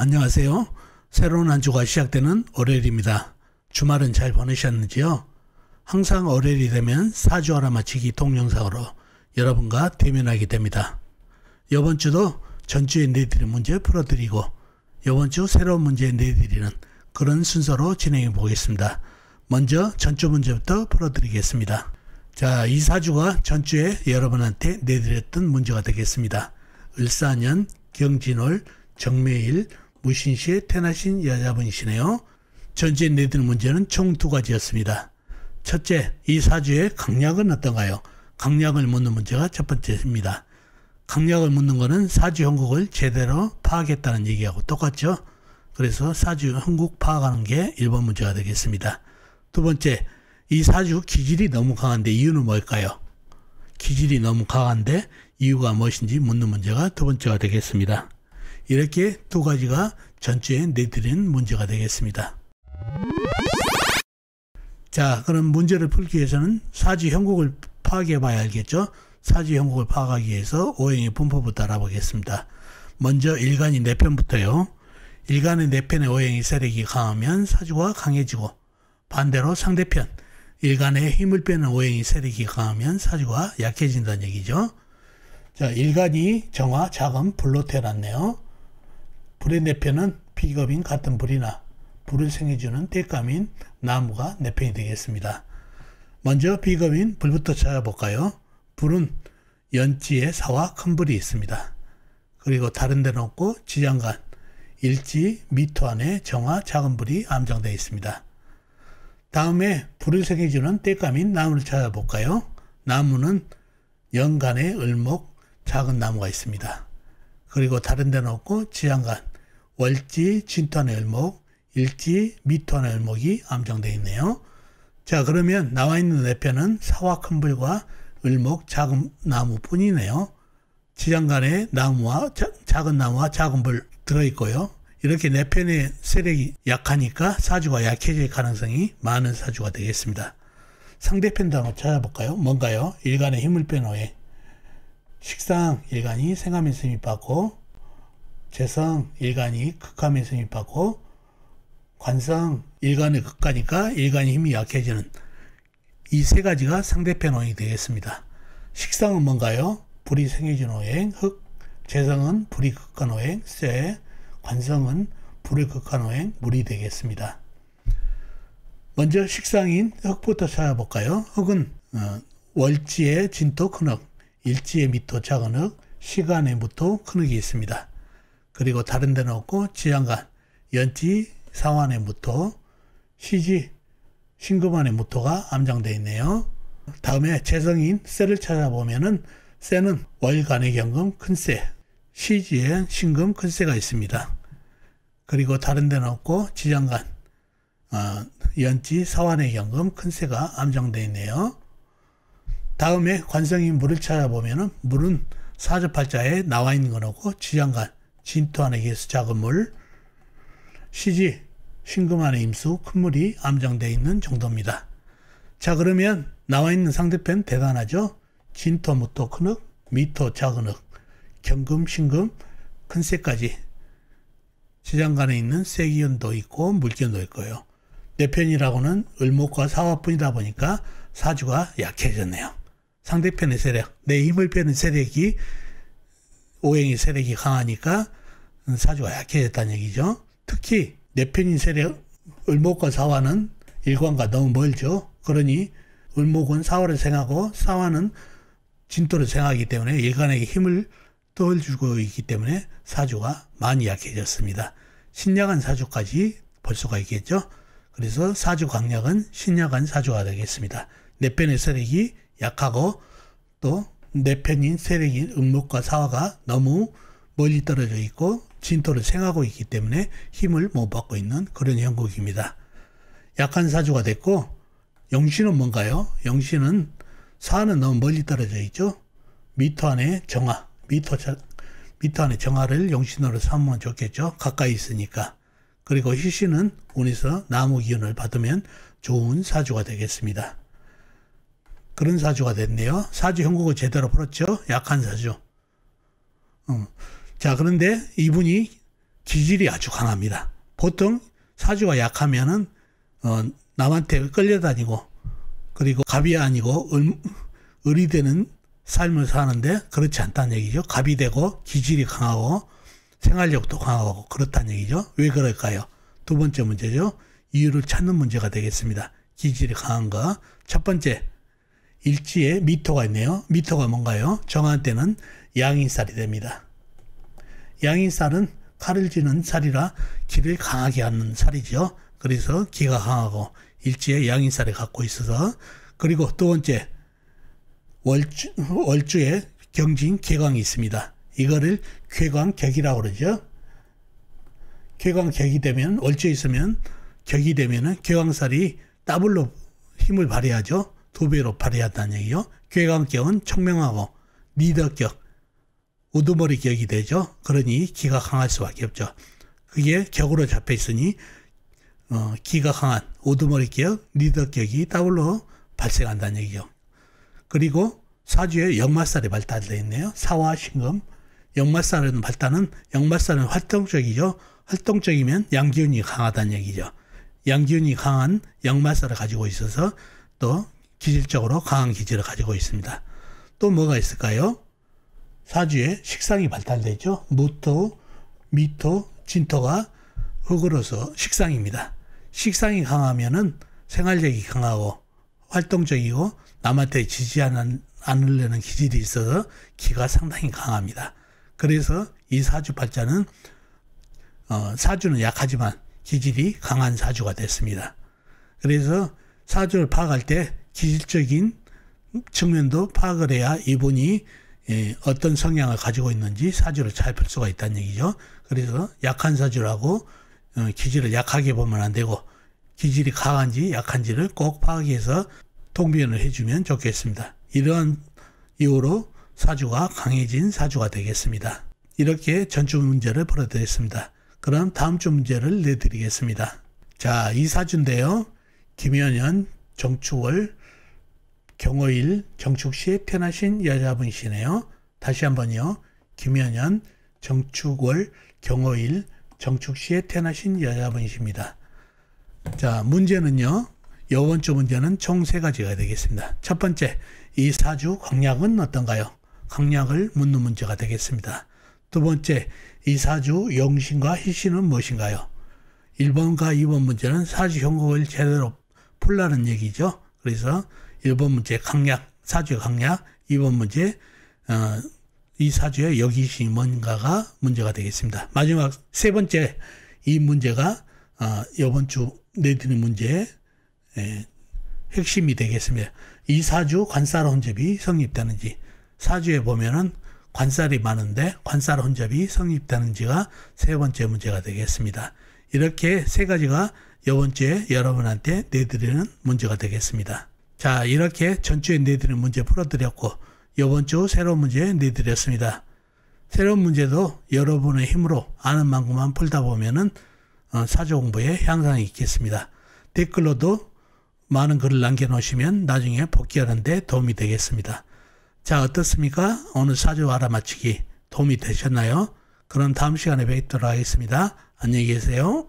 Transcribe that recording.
안녕하세요. 새로운 한 주가 시작되는 월요일입니다. 주말은 잘 보내셨는지요? 항상 월요일이 되면 사주 알아맞히기 동영상으로 여러분과 대면하게 됩니다. 이번 주도 전주에 내드린 문제 풀어드리고 이번 주 새로운 문제 내드리는 그런 순서로 진행해 보겠습니다. 먼저 전주 문제부터 풀어드리겠습니다. 자, 이 사주가 전주에 여러분한테 내드렸던 문제가 되겠습니다. 을사년, 경진월, 정묘일, 무신시에 태어나신 여자분이시네요. 전주에 내드린 문제는 총 두 가지였습니다. 첫째, 이 사주의 강약은 어떤가요? 강약을 묻는 문제가 첫 번째입니다. 강약을 묻는 것은 사주 형국을 제대로 파악했다는 얘기하고 똑같죠? 그래서 사주 형국 파악하는 게 1번 문제가 되겠습니다. 두 번째, 이 사주 기질이 너무 강한데 이유는 뭘까요? 기질이 너무 강한데 이유가 무엇인지 묻는 문제가 두 번째가 되겠습니다. 이렇게 두 가지가 전주에 내드린 문제가 되겠습니다. 자, 그럼 문제를 풀기 위해서는 사주 형국을 파악해 봐야 알겠죠? 사주 형국을 파악하기 위해서 오행의 분포부터 알아보겠습니다. 먼저 일간이 4편부터요. 일간의 4편의 오행의 세력이 강하면 사주가 강해지고, 반대로 상대편 일간의 힘을 빼는 오행의 세력이 강하면 사주가 약해진다는 얘기죠. 자, 일간이 정화, 자금, 불로 태어났네요. 불의 4편은 비겁인 같은 불이나 불을 생해주는 땔감인 나무가 4편이 되겠습니다. 먼저 비겁인 불부터 찾아볼까요? 불은 연지에 사와 큰 불이 있습니다. 그리고 다른 데는 없고 지장간, 일지, 미토 안에 정화, 작은 불이 암정되어 있습니다. 다음에 불을 생해주는 땔감인 나무를 찾아볼까요? 나무는 연간에 을목, 작은 나무가 있습니다. 그리고 다른 데는 없고 지장간, 월지, 진토안의 을목, 일지, 미토안의 을목이 암정되어 있네요. 자, 그러면 나와 있는 4편은 사와 큰 불과 을목, 작은 나무 뿐이네요. 지장간에 나무와 작은 나무와 작은 불 들어있고요. 이렇게 4편의 세력이 약하니까 사주가 약해질 가능성이 많은 사주가 되겠습니다. 상대편도 한번 찾아볼까요? 뭔가요? 일간의 힘을 뺀 오행. 식상 일간이 생하면서 힘입받고, 재성 일간이 극하면서 힘입받고, 관성 일간의 극하니까 일간의 힘이 약해지는 이 세 가지가 상대편 오행이 되겠습니다. 식상은 뭔가요? 불이 생해준 오행, 흑. 재성은 불이 극한 오행, 쇠. 관성은 불을 극한 오행, 물이 되겠습니다. 먼저 식상인 흑부터 찾아볼까요? 흑은 월지의 진토 큰 흑, 일지의 미토 작은 흑, 시간의 무토 큰 흑이 있습니다. 그리고 다른 데는 없고 지장간, 연지 사환의 무토, 시지 신금안의 무토가 암장되어 있네요. 다음에 재성인 쇠를 찾아보면은 쇠는 월간의 경금 큰 쇠, 시지에 신금 큰 쇠가 있습니다. 그리고 다른 데는 없고 지장간, 연지 사환의 경금 큰 쇠가 암장되어 있네요. 다음에 관성인 물을 찾아보면은 물은 사주팔자에 나와 있는 건 없고 지장간, 진토안의 개수 작은 물, 시지 신금안의 임수 큰 물이 암장되어 있는 정도입니다. 자, 그러면 나와 있는 상대편 대단하죠? 진토 무토 큰 흑, 미토 작은 흑, 경금 신금 큰 쇠까지 지장간에 있는 쇠기운도 있고 물기운도 있고요. 4편이라고는 을목과 사화뿐이다 보니까 사주가 약해졌네요. 상대편의 세력, 내 힘을 빼는 세력이 오행의 세력이 강하니까 사주가 약해졌다는 얘기죠. 특히 4편인 세력, 을목과 사화는 일관과 너무 멀죠. 그러니 을목은 사화를 생하고 사화는 진토를 생하기 때문에 일간에게 힘을 떠올주고 있기 때문에 사주가 많이 약해졌습니다. 신약한 사주까지 볼 수가 있겠죠. 그래서 사주 강약은 신약한 사주가 되겠습니다. 4편의 세력이 약하고 또 4편인 세력인 을목과 사화가 너무 멀리 떨어져 있고 진토를 생하고 있기 때문에 힘을 못 받고 있는 그런 형국입니다. 약한 사주가 됐고, 용신은 뭔가요? 용신은 사화는 너무 멀리 떨어져 있죠. 미토 안에 정화, 미토 안에 정화를 용신으로 삼으면 좋겠죠. 가까이 있으니까. 그리고 희신은 운에서 나무 기운을 받으면 좋은 사주가 되겠습니다. 그런 사주가 됐네요. 사주 형국을 제대로 풀었죠. 약한 사주. 자, 그런데 이분이 기질이 아주 강합니다. 보통 사주가 약하면은 남한테 끌려다니고 그리고 갑이 아니고 을이 되는 삶을 사는데 그렇지 않다는 얘기죠. 갑이 되고 기질이 강하고 생활력도 강하고 그렇다는 얘기죠. 왜 그럴까요? 두 번째 문제죠. 이유를 찾는 문제가 되겠습니다. 기질이 강한 거. 첫 번째, 일지에 미토가 있네요. 미토가 뭔가요? 정한 때는 양인살이 됩니다. 양인살은 칼을 쥐는 살이라 기를 강하게 하는 살이죠. 그래서 기가 강하고 일지에 양인살을 갖고 있어서. 그리고 두 번째, 월주에 경진 궤광이 있습니다. 이거를 궤광격이라고 그러죠. 궤광격이 되면, 월주에 있으면 격이 되면은 궤광살이 더블로 힘을 발휘하죠. 두 배로 발휘한다는 얘기요. 궤광격은 청명하고 리더격, 우두머리 격이 되죠. 그러니 기가 강할 수밖에 없죠. 그게 격으로 잡혀 있으니 기가 강한 우두머리 격, 리더격이 더블로 발생한다는 얘기죠. 그리고 사주에 역마살이 발달되어 있네요. 사화 신금. 역마살은 발달은, 역마살은 활동적이죠. 활동적이면 양기운이 강하다는 얘기죠. 양기운이 강한 역마살을 가지고 있어서 또 기질적으로 강한 기질을 가지고 있습니다. 또 뭐가 있을까요? 사주에 식상이 발달되어 있죠. 무토, 미토, 진토가 흙으로서 식상입니다. 식상이 강하면은 생활력이 강하고 활동적이고 남한테 지지 않으려는 기질이 있어서 기가 상당히 강합니다. 그래서 이 사주 팔자는 사주는 약하지만 기질이 강한 사주가 됐습니다. 그래서 사주를 파악할 때 기질적인 측면도 파악을 해야 이분이 어떤 성향을 가지고 있는지 사주를 잘 풀 수가 있다는 얘기죠. 그래서 약한 사주라고 기질을 약하게 보면 안 되고 기질이 강한지 약한지를 꼭 파악해서 통변을 해주면 좋겠습니다. 이러한 이유로 사주가 강해진 사주가 되겠습니다. 이렇게 전주 문제를 풀어드렸습니다. 그럼 다음 주 문제를 내드리겠습니다. 자, 이 사주인데요. 김연연, 정축월, 경호일, 정축시에 태어나신 여자분이시네요. 다시 한번요. 김연연, 정축월, 경호일, 정축시에 태어나신 여자분이십니다. 자, 문제는요. 이번 주 문제는 총 3가지가 되겠습니다. 첫 번째, 이 사주 강약은 어떤가요? 강약을 묻는 문제가 되겠습니다. 두 번째, 이 사주 용신과 희신은 무엇인가요? 1번과 2번 문제는 사주 형국을 제대로 풀라는 얘기죠. 그래서 1번 문제 강약, 사주의 강약, 2번 문제 이 사주의 역이신이 뭔가가 문제가 되겠습니다. 마지막 세 번째, 이 문제가 이번 주 내드리는 문제의 핵심이 되겠습니다. 이 사주 관살 혼접이 성립되는지, 사주에 보면은 관살이 많은데 관살 혼접이 성립되는지가 세 번째 문제가 되겠습니다. 이렇게 3가지가 이번 주에 여러분한테 내드리는 문제가 되겠습니다. 자, 이렇게 전주에 내드리는 문제 풀어드렸고 이번 주 새로운 문제 내드렸습니다. 새로운 문제도 여러분의 힘으로 아는 만큼만 풀다 보면은 사주 공부에 향상이 있겠습니다. 댓글로도 많은 글을 남겨놓으시면 나중에 복귀하는 데 도움이 되겠습니다. 자, 어떻습니까? 오늘 사주 알아맞히기 도움이 되셨나요? 그럼 다음 시간에 뵙도록 하겠습니다. 안녕히 계세요.